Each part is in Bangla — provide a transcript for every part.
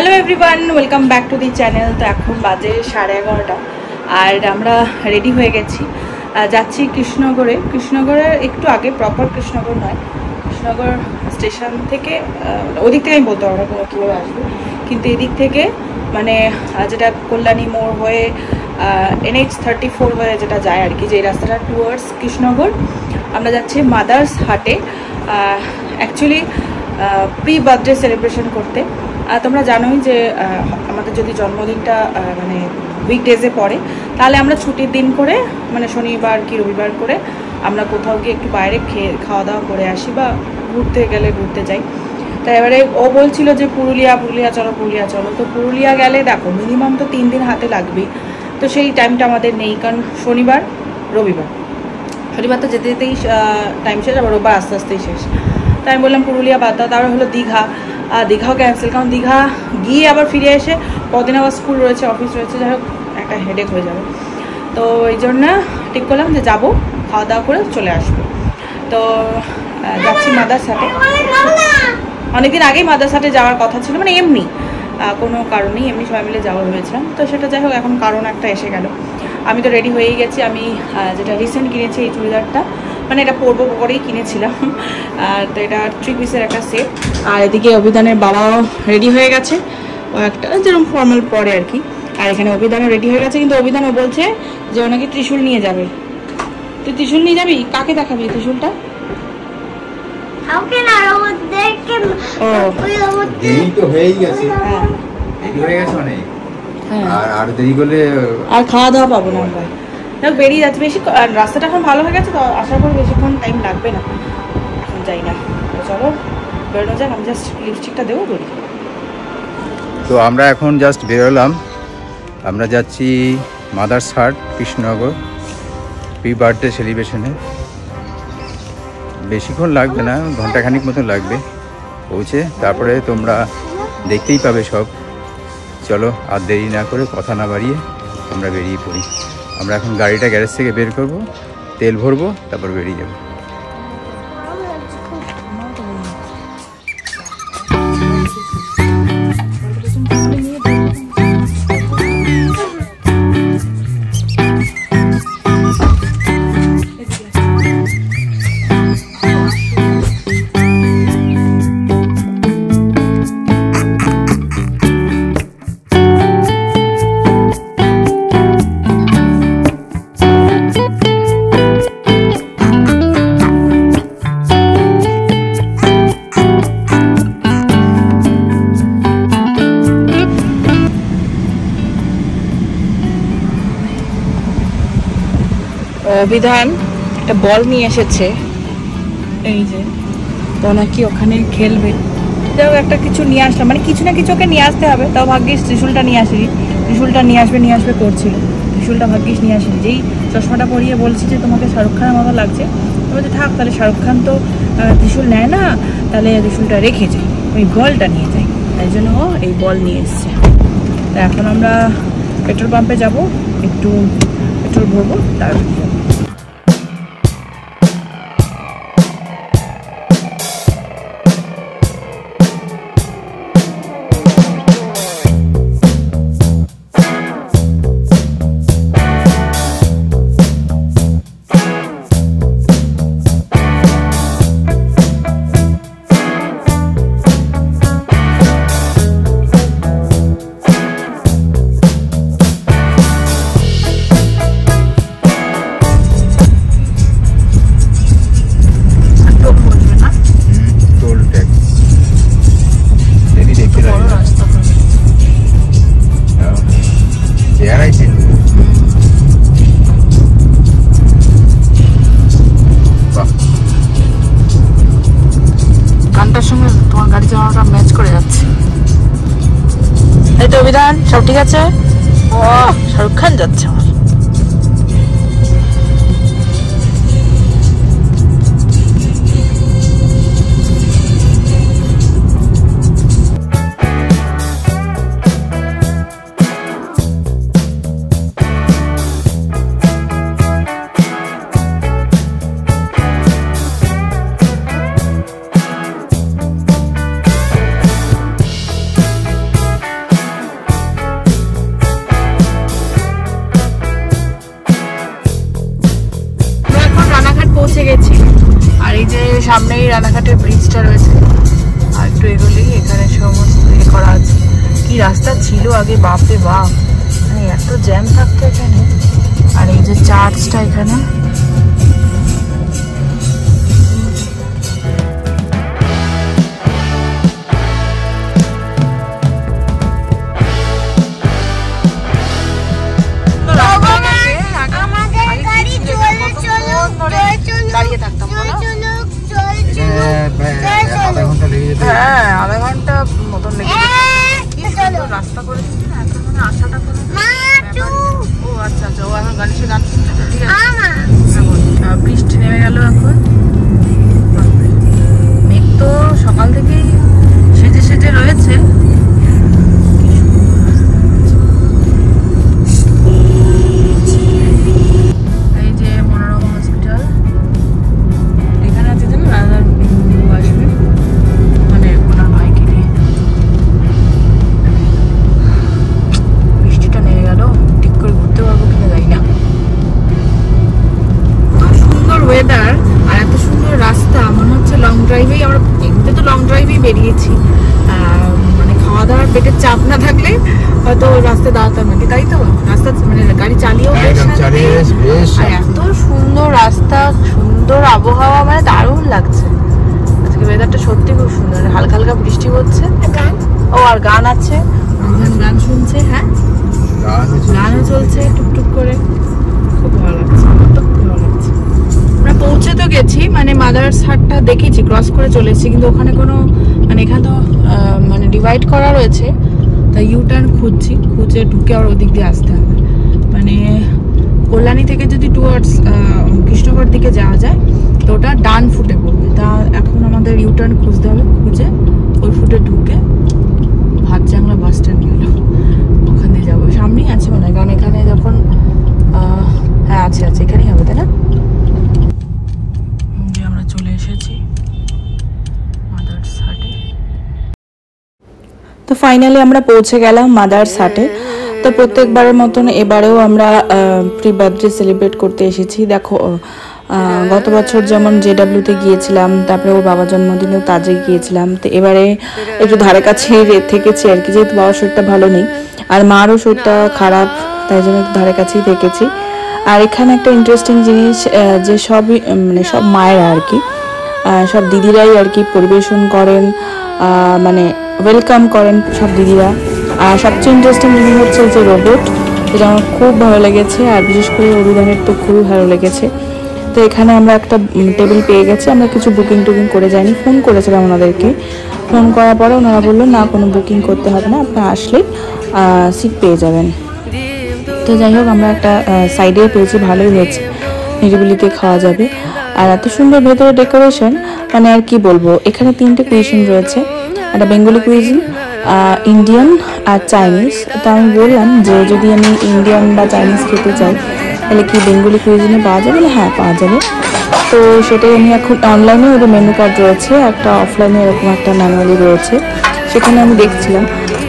Hello everyone, welcome back to the channel. তো এখন বাজে 11:30 আর আমরা রেডি হয়ে গেছি, যাচ্ছি কৃষ্ণনগরে। কৃষ্ণনগরের একটু আগে, প্রপার কৃষ্ণনগর নয়, কৃষ্ণনগর স্টেশন থেকে ওদিক থেকে আমি বলতে পারবো না কীভাবে আসবো, কিন্তু এদিক থেকে মানে যেটা কল্যাণী মোড় হয়ে NH34 হয়ে যেটা যায় আর কি, যে রাস্তাটা টুয়ার্ডস কৃষ্ণনগর, আমরা যাচ্ছি মাদার্স হাটে অ্যাকচুয়ালি প্রি বার্থডে সেলিব্রেশন করতে। তোমরা জানোই যে আমাদের যদি জন্মদিনটা মানে উইকডেজে পড়ে, তাহলে আমরা ছুটির দিন করে মানে শনিবার কি রবিবার করে আমরা কোথাও গিয়ে একটু বাইরে খাওয়া দাওয়া করে আসি, বা ঘুরতে গেলে ঘুরতে যাই। তাই এবারে ও বলছিল যে পুরুলিয়া চলো। তো পুরুলিয়া গেলে দেখো মিনিমাম তো 3 দিন হাতে লাগবেই, তো সেই টাইমটা আমাদের নেই, কারণ শনিবার তো যেতে যেতেই টাইম শেষ, আবার রোববার আস্তে আস্তেই শেষ। তাই আমি বললাম পুরুলিয়া বাদ দাও। তারপরে হলো দীঘাও ক্যান্সেল, কারণ দীঘা গিয়ে আবার ফিরে এসে কদিন আবার স্কুল রয়েছে, অফিস রয়েছে, যাই হোক একটা হেডেক হয়ে যাবে। তো এই জন্য ঠিক করলাম যে যাবো, খাওয়া দাওয়া করে চলে আসবো। তো যাচ্ছি মাদার্স হাটে। অনেকদিন আগেই মাদার্স হাটে যাওয়ার কথা ছিল, মানে এমনি কোনো কারণেই এমনি সবাই মিলে যাওয়া ভেবেছিলাম, তো সেটা যাই হোক এখন কারণ একটা এসে গেল। আমি তো রেডি হয়েই গেছি। আমি যেটা রিসেন্ট কিনেছি এই চুড়িদারটা, মানে এটা পরবো পরেই কিনেছিলাম, তো এটা 3 পিসের একটা সেট। আর এদিকে অভিধানের বাবাও রেডি হয়ে গেছে, ও একটা যেরকম ফর্মাল পরে আর কি। আর এখানে অভিধানও রেডি হয়ে গেছে, কিন্তু অভিধানও বলছে যে ও নাকি ত্রিশূল নিয়ে যাবে। তুই ত্রিশূল নিয়ে যাবি? কাকে দেখাবি ত্রিশূলটা? আর খাওয়া দাওয়া পাবো না আমরা, বেরিয়ে যাচ্ছে বেশি। রাস্তাটা এখন ভালো হয়ে গেছে, তো আশা করি বেশিক্ষণ টাইম লাগবে না। এখন যাই না, চলো বেরোনো যাক। আমি জাস্ট লিপস্টিকটা দেবো বলি। তো আমরা এখন জাস্ট বেরোলাম, আমরা যাচ্ছি মাদার্স হাট কৃষ্ণনগর প্রি বার্থডে সেলিব্রেশনে। বেশিক্ষণ লাগবে না, ঘন্টাখানিক মতো লাগবে পৌঁছে, তারপরে তোমরা দেখতেই পাবে সব। চলো আর দেরি না করে, কথা না বাড়িয়ে আমরা বেরিয়ে পড়ি। আমরা এখন গাড়িটা গ্যারেজ থেকে বের করব, তেল ভরবো, তারপর বেরিয়ে যাবো। বিধান একটা বল নিয়ে এসেছে, এই যে, তো নাকি ওখানে খেলবে। যাই একটা কিছু নিয়ে আসলাম, মানে কিছু না কিছু ওকে নিয়ে আসতে হবে। তাও ভাগ্যিস ত্রিশূলটা নিয়ে আসিনি, ত্রিশূলটা নিয়ে আসবে করছিল, ত্রিশূলটা ভাগ্যিস নিয়ে আসিনি। যেই চশমাটা পরিয়ে বলছি যে তোমাকে শাহরুখ খানের মতো লাগছে, বলছে থাক তাহলে, শাহরুখ খান তো ত্রিশূল নেয় না, তাহলে ত্রিশূলটা রেখে যাই, ওই বলটা নিয়ে যাই। তাই জন্য ও এই বল নিয়ে এসছে। তা এখন আমরা পেট্রোল পাম্পে যাব, একটু পেট্রোল ভরবো, তারপর যাবো। গানটার সঙ্গে তোমার গাড়ি চালানোটা ম্যাচ করে যাচ্ছে। এই তো অভিধান, সব ঠিক আছে? ও শাহরুখ খান যাচ্ছে আমার। সামনেই রানাঘাটের ব্রিজটা রয়েছে, আর একটু এগোলেই এখানে সমস্ত করা আছে। কি রাস্তা ছিল আগে, বাপরে বাপ, মানে এত জ্যাম থাকতো এখানে। আর এই যে চার্চটা এখানে, দাঁড়িয়ে থাকতাম আধা ঘন্টা মতন লেগে রাস্তা করে এখন মানে আসাটা করে। ও আচ্ছা আচ্ছা, ও এখন গান শুনছে, ঠিক আছে। বৃষ্টি নেমে গেল এখন, মেঘ তো সকাল থেকেই সেজে সেজে রয়েছে। এই যে মনোরমা হসপিটাল, এখানে আছে যেন রাজার আসবে, মানে ওনার ভাইকে নিয়ে। বৃষ্টিটা নেমে গেল, ঠিক করে ঘুরতে পারবো কিনা জানি না। এত সুন্দর ওয়েদার আর এত সুন্দর রাস্তা, মনে হচ্ছে লং ড্রাইভেই আমরা, এমনিতে তো লং ড্রাইভেই বেরিয়েছি, মানে খাওয়া দাওয়ার পেটের চাপ না থাকলে হয়তো রাস্তায় দাঁড়াতাম নাকি, তাই তো? রাস্তা মানে গাড়ি চালিয়েও বেশ, আর এত সুন্দর রাস্তা, সুন্দর আবহাওয়া, মানে দারুণ লাগছে আজকে ওয়েদারটা, সত্যি খুব সুন্দর। হালকা হালকা বৃষ্টি হচ্ছে, ও আর গান আছে, গান শুনছে, হ্যাঁ গানও চলছে টুকটুক করে, খুব ভালো লাগছে, খুব ভালো লাগছে। আমরা পৌঁছে তো গেছি, মানে মাদার্স হাটটা দেখেছি, ক্রস করে চলে এসেছি, কিন্তু ওখানে কোনো মানে এখানে তো মানে ডিভাইড করা রয়েছে, তাই ইউটার্ন খুঁজছি, খুঁজে ঢুকে আবার ওদিক দিয়ে আসতে হবে। মানে কল্যাণী থেকে যদি টুয়ার্ডস কৃষ্ণগড় দিকে যাওয়া যায় তো ওটা ডান ফুটে পড়বে, তা এখন আমাদের ইউটার্ন খুঁজতে হবে, খুঁজে ওই ফুটে ঢুকে ভাতজাংলা বাস স্ট্যান্ড গেল, ওখান দিয়ে যাবো। সামনেই আছে মনে হয়, কারণ এখানে যখন হ্যাঁ আছে আছে, এখানেই হবে, তাই না? যে আমরা চলে এসেছি মাদার্স হাটে। তো ফাইনালি আমরা পৌঁছে গেলাম মাদার্স হাটে। তো প্রত্যেকবারের মতন এবারেও আমরা প্রি বার্থডে সেলিব্রেট করতে এসেছি। দেখো গত বছর যেমন জেডাব্লিউতে গিয়েছিলাম, তারপরে ওর বাবার জন্মদিনেও তাজে গিয়েছিলাম, তো এবারে একটু ধারে কাছে থেকেছি আর কি, যেহেতু বাবার শরীরটা ভালো নেই আর মারও শরীরটা খারাপ, তাই জন্য একটু ধারে কাছেই থেকেছি। আর এখানে একটা ইন্টারেস্টিং জিনিস, যে সবই মানে সব মায়েরা আর কি, সব দিদিরাই আর কি পরিবেশন করেন, মানে ওয়েলকাম করেন সব দিদিরা। আর সবচেয়ে ইন্টারেস্টিং জিনিস হচ্ছে যে রোবট, যেটা আমার খুব ভালো লেগেছে, আর বিশেষ করে অরুদানের তো খুবই ভালো লেগেছে। তো এখানে আমরা একটা টেবিল পেয়ে গেছি, আমরা কিছু বুকিং টুকিং করে যাইনি, ফোন করেছিলাম ওনাদেরকে, ফোন করার পরে ওনারা বললো না কোনো বুকিং করতে হবে না, আপনারা আসলেই সিট পেয়ে যাবেন। তো যাই হোক আমরা একটা সাইডে পেয়েছি, ভালোই হয়েছে, নিরিবিলিতে খাওয়া যাবে। আর এত সুন্দর ভেতরে ডেকোরেশন, মানে আর কি বলবো। এখানে 3টে কুইজিন রয়েছে, একটা বেঙ্গলি কুইজিন, ইন্ডিয়ান আর চাইনিজ। তো আমি বললাম যে যদি আমি ইন্ডিয়ান বা চাইনিজ খেতে চাই তাহলে কি বেঙ্গলি কুইজিনে পাওয়া যাবে? হ্যাঁ পাওয়া যাবে। তো সেটাই আমি এখন অনলাইনে ওদের মেনু কার্ড রয়েছে, একটা অফলাইনে এরকম একটা ম্যানুয়ালি রয়েছে, সেখানে আমি দেখছিলাম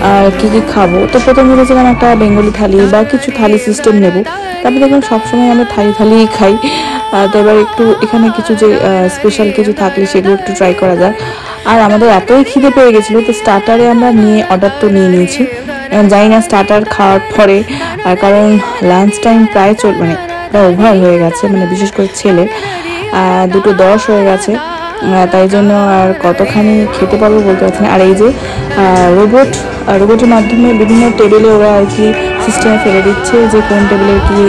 আর কী কী খাবো। তো প্রথমে ভেবেছিলাম একটা বেঙ্গলি থালি বা কিছু থালি সিস্টেম নেব, তারপরে দেখলাম সবসময় আমরা থালিই খাই, তো এবার একটু এখানে কিছু যে স্পেশাল কিছু থাকলে সেগুলো একটু ট্রাই করা যাক। আর আমাদের এতই খিদে পেয়ে গেছিলো, তো স্টার্টারে আমরা অর্ডার তো নিয়ে নিয়েছি, জানি না স্টার্টার খাওয়ার পরে, কারণ লাঞ্চ টাইম প্রায় মানে প্রায় ওভার হয়ে গেছে, মানে বিশেষ করে ছেলে 2:10 হয়ে গেছে, তাই জন্য আর কতখানি খেতে পারবো বলতে পারছি না। আর এই যে রোবটের মাধ্যমে বিভিন্ন টেবিলে ওরা আর কি সিস্টেমে ফেলে দিচ্ছে যে কোন টেবিলে কি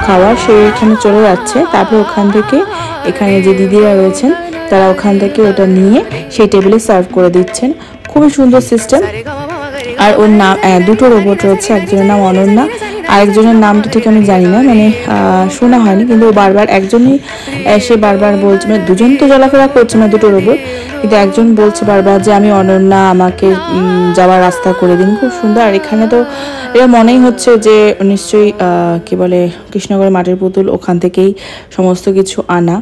খাওয়ার, সেইখানে চলে যাচ্ছে, তারপরে ওখান থেকে এখানে যে দিদিরা রয়েছেন তারা ওখান থেকে ওটা নিয়ে সেই টেবিলে সার্ভ করে দিচ্ছেন। খুবই সুন্দর সিস্টেম। আর ওর নাম, দুটো রোবট রয়েছে, একজনের নাম অনন্যা, আরেকজনের নামটা ঠিক আমি জানি না, মানে শোনা হয়নি, কিন্তু ও বারবার একজনই সে বারবার বলছে, মানে দুজন তো চলাফেরা করছে না দুটো রোবট, কিন্তু একজন বলছে বারবার যে আমি অনন্যা, আমাকে যাওয়ার রাস্তা করে দিন। খুব সুন্দর। আর এখানে তো এটা মনেই হচ্ছে যে নিশ্চয়ই কি বলে কৃষ্ণগড়ের মাটির পুতুল, ওখান থেকেই সমস্ত কিছু আনা।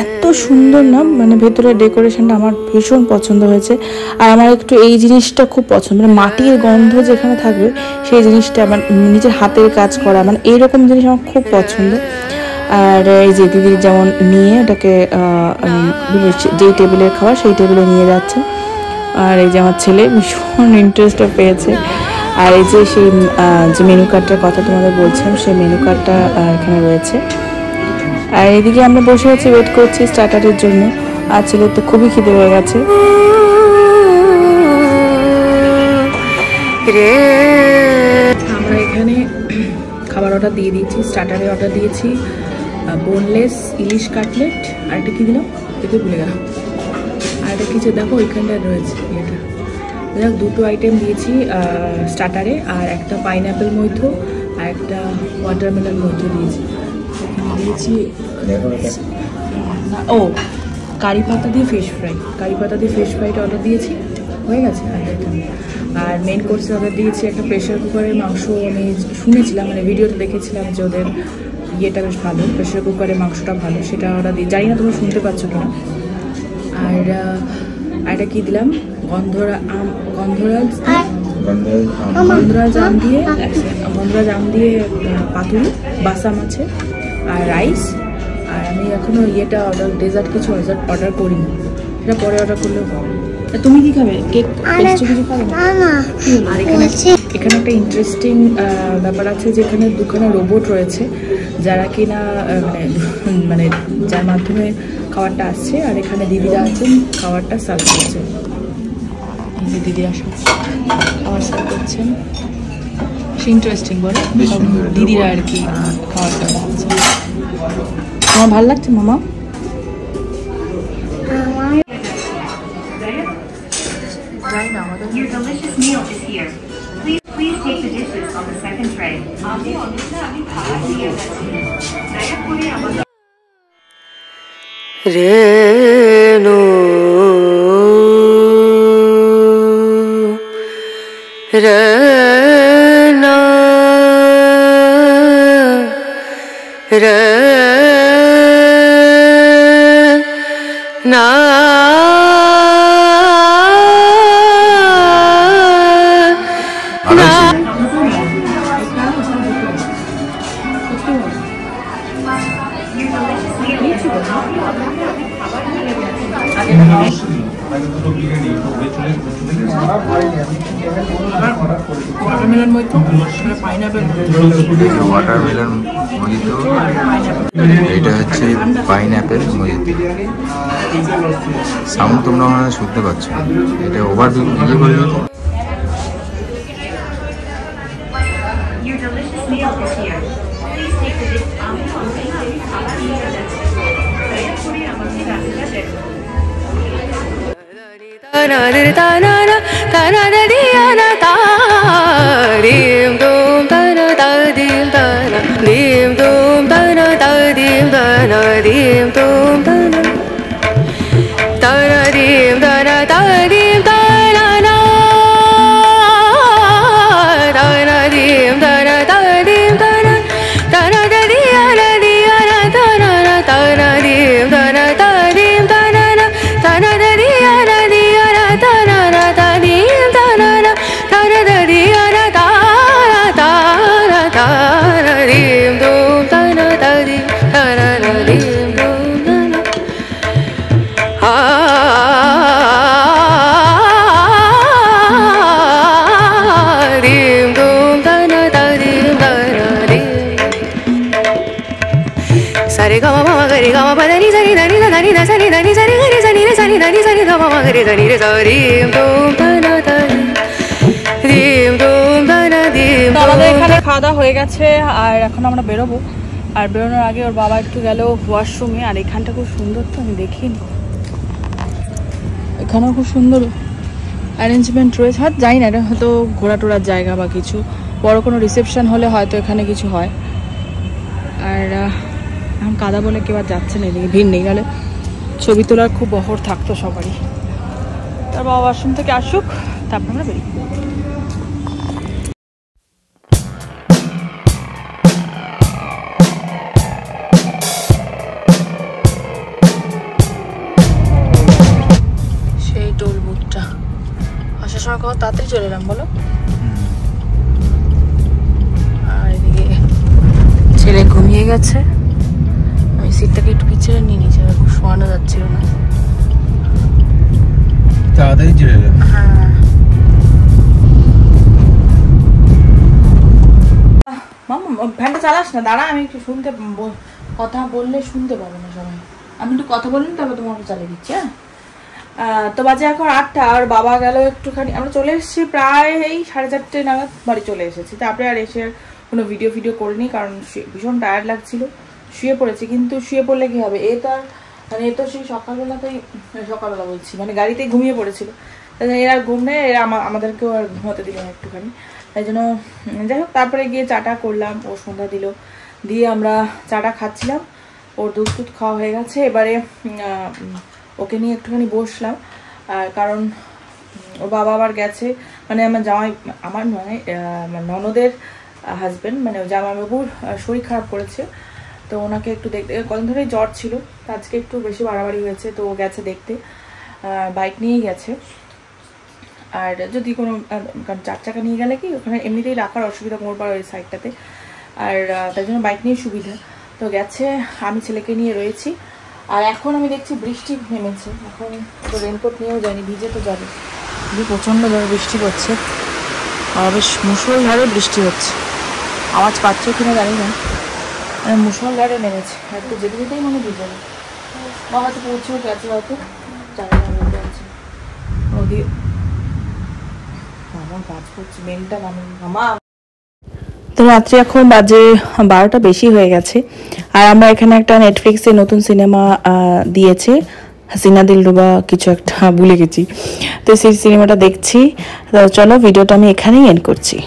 এত সুন্দর না, মানে ভেতরের ডেকোরেশনটা আমার ভীষণ পছন্দ হয়েছে। আর আমার একটু এই জিনিসটা খুব পছন্দ, মানে মাটির গন্ধ যেখানে থাকবে সেই জিনিসটা, আমার নিজের হাতের কাজ করা, মানে এইরকম জিনিস আমার খুব পছন্দ। আর এই যে দিদি যেমন নিয়ে ওটাকে যেই টেবিলের খাবার সেই টেবিলে নিয়ে যাচ্ছে। আর এই যে আমার ছেলে ভীষণ ইন্টারেস্ট পেয়েছে। আর এই যে সেই যে মেনু কার্ডটার কথা তোমাদের বলছিলাম, সেই মেনু কার্ডটা এখানে রয়েছে। আর এদিকে আমরা বসে আছি, ওয়েট করছি স্টার্টারের জন্য। আর ছেলের তো খুবই খিদে হয়ে গেছে। আমরা এখানে খাবার অর্ডার দিয়ে দিয়েছি, স্টার্টারে অর্ডার দিয়েছি বোনলেস ইলিশ কাটলেট, আর একটা কী দিলাম এতে ভুলে গেলাম, আর একটা কিছু দেখো ওইখানটায় রয়েছে এটা। দেখ দুটো আইটেম দিয়েছি স্টার্টারে, আর একটা পাইনঅ্যাপেল মৈথ আর একটা ওয়াটারমেলন মৈথ দিয়েছি। এখানে দিয়েছি ও কারি পাতা দিয়ে ফিশ ফ্রাই, কারি পাতা দিয়ে ফিশ ফ্রাইটা অর্ডার দিয়েছি, হয়ে গেছে। আর মেন কোর্সে অর্ডার দিয়েছি একটা প্রেশার কুকারের মাংস। আমি শুনেছিলাম, মানে ভিডিওতে দেখেছিলাম যে ওদের ইয়েটা বেশ ভালো, প্রেশার কুকারের মাংসটা ভালো, সেটা অর্ডার দিই। জানি না তোমরা শুনতে পাচ্ছ কিনা। আর এটা কী দিলাম, গন্ধরাজ আম দিয়ে পাতুরি, বাসা মাছে আর রাইস। আর আমি এখনও ডেজার্ট কিছু অর্ডার করিনি, সেটা পরে অর্ডার করলেও হবে। তুমি কি খাবে? কেক কিছু খাবে না? আর এখানে একটা ইন্টারেস্টিং ব্যাপার আছে, যেখানে দুখানা রোবট রয়েছে যারা কিনা মানে যার মাধ্যমে খাবারটা আসছে। আর এখানে দিদিরা আছেন খাবারটা সার্ভ করছেন। এই যে দিদি আসেন খাবার সার্ভ করছেন, সে ইন্টারেস্টিং বলো দিদিরা আর কি খাবারটা দিচ্ছে। তোমার ভালো লাগছে মামা? Your delicious meal is here. Please take the dishes on the second tray. Renu Rena Rena watermelon মৈথ, পাইনঅ্যাপেল ওয়াটারমেলন মজিতো, এটা হচ্ছে পাইনঅ্যাপেল মজিতো। সাউন্ড তোমরা মনে হয় শুনতে পাচ্ছ, এটা ওভার ইয়ে করে দিত। Your delicious meal is here. Please take the dishes on the second tray. Tanadiri tanana tanadadiyana tadim dum tanadadim tana dim dum tanadadim tanadim dum tana tanadim tanadadim tanana tanadim tanadadim tana tanadadiyana diyana tanana tanadim tanadadim tanana tanadadiyana Sari gama mama gari gama pa dani sari dani dani da sari dani sari gari sari re sari dani sari gama mama gari sari re sari dum dana dani dim dum dana dim. আমাদের এখানে খাওয়া দাওয়া হয়ে গেছে, আর এখন আমরা বেরোবো। আর বেরোনোর আগে ওর বাবা একটু গেল ওয়াশরুমে। আর এখানটা খুব সুন্দর, তো আমি দেখিনি, এখানেও খুব সুন্দর অ্যারেঞ্জমেন্ট রয়েছে। হয়তো জানি না এটা হয়তো ঘোরা টোরার জায়গা বা কিছু, বড় কোনো রিসেপশন হলে হয়তো এখানে কিছু হয়। আর এখন কাদা বলে কেউ আর যাচ্ছে না, এদিকে ভিড় নেই, নাহলে ছবি তোলার খুব বহর থাকতো সবারই। তার বাবা ওয়াশরুম থেকে আসুক, তারপর আমরা বেরিয়ে সেই টোল বুথটা আসার সময় কত তাড়াতাড়ি চলে এলাম বলো। আর এদিকে ছেলে ঘুমিয়ে গেছে, সিটটাকে একটু পিছিয়ে নিয়ে নিয়েছে, শোয়ানো যাচ্ছিল না। তাড়াতাড়ি চলে এলো। হ্যাঁ মামা ফ্যানটা চালাস না, দাঁড়া আমি একটু শুনতে, কথা বললে শুনতে পাবে না সবাই। আমি একটু কথা বললাম তারপর তোমাকে চালিয়ে দিচ্ছি। হ্যাঁ তো বাজে এখন 8টা, আর বাবা গেল একটুখানি, আমরা চলে এসেছি প্রায় এই 4:30 নাগাদ বাড়ি চলে এসেছি। তারপরে আর এসে কোনো ভিডিও করিনি, কারণ ভীষণ টায়ার্ড লাগছিল, শুয়ে পড়েছি। কিন্তু শুয়ে পড়লে কী হবে, এ তো সেই সকালবেলা বলছি, মানে গাড়িতেই ঘুমিয়ে পড়েছিল। এরা ঘুম নেই, এরা আমাদেরকেও আর ঘুমোতে দিল না একটুখানি, তাই জন্য যাই হোক তারপরে গিয়ে চাটা করলাম, ও সন্ধ্যা দিল, দিয়ে আমরা চাটা খাচ্ছিলাম, ওর দুধ খাওয়া হয়ে গেছে। এবারে ওকে নিয়ে একটুখানি বসলাম, কারণ ওর বাবা আবার গেছে, মানে আমার জামাই, আমার মানে ননদের হাজব্যান্ড, মানে জামাইবাবুর শরীর খারাপ করেছে, তো ওনাকে একটু দেখতে, কদিন ধরেই জ্বর ছিল, আজকে একটু বেশি বাড়াবাড়ি হয়েছে, তো ও গেছে দেখতে, বাইক নিয়েই গেছে। আর যদি কোনো, কারণ 4 চাকা নিয়ে গেলে কি ওখানে এমনিতেই রাখার অসুবিধা, মোড়পাড় ওই সাইডটাতে, আর তাই জন্য বাইক নিয়ে সুবিধা, তো গেছে। আমি ছেলেকে নিয়ে রয়েছি। আর এখন আমি দেখছি বৃষ্টি নেমেছে, এখন তো রেনকোট নিয়েও যায়নি, ভিজে তো যাবে, প্রচণ্ড জোরে বৃষ্টি পড়ছে, আর বেশ মুষলধারে বৃষ্টি হচ্ছে, আওয়াজ পাচ্ছ কিনা জানি না, মুষলধারে নেমেছে, একটু যেতে যেতেই মনে ভিজে যাবে, বা হয়তো পৌঁছেও গেছে, হয়তো জানি না, বলতে পারছি নদী। আমার কাজ করছে মেনটা নামে মামা। তো রাত্রি এখন বাজে 12টা বেশি হয়ে গেছে, আর আমরা এখানে একটা নেটফ্লিক্সে নতুন সিনেমা দিয়েছে, হাসিনা দিলরুবা কিছু একটা, ভুলে গেছি, তো সেই সিনেমাটা দেখছি। তো চলো ভিডিওটা আমি এখানেই এন্ড করছি।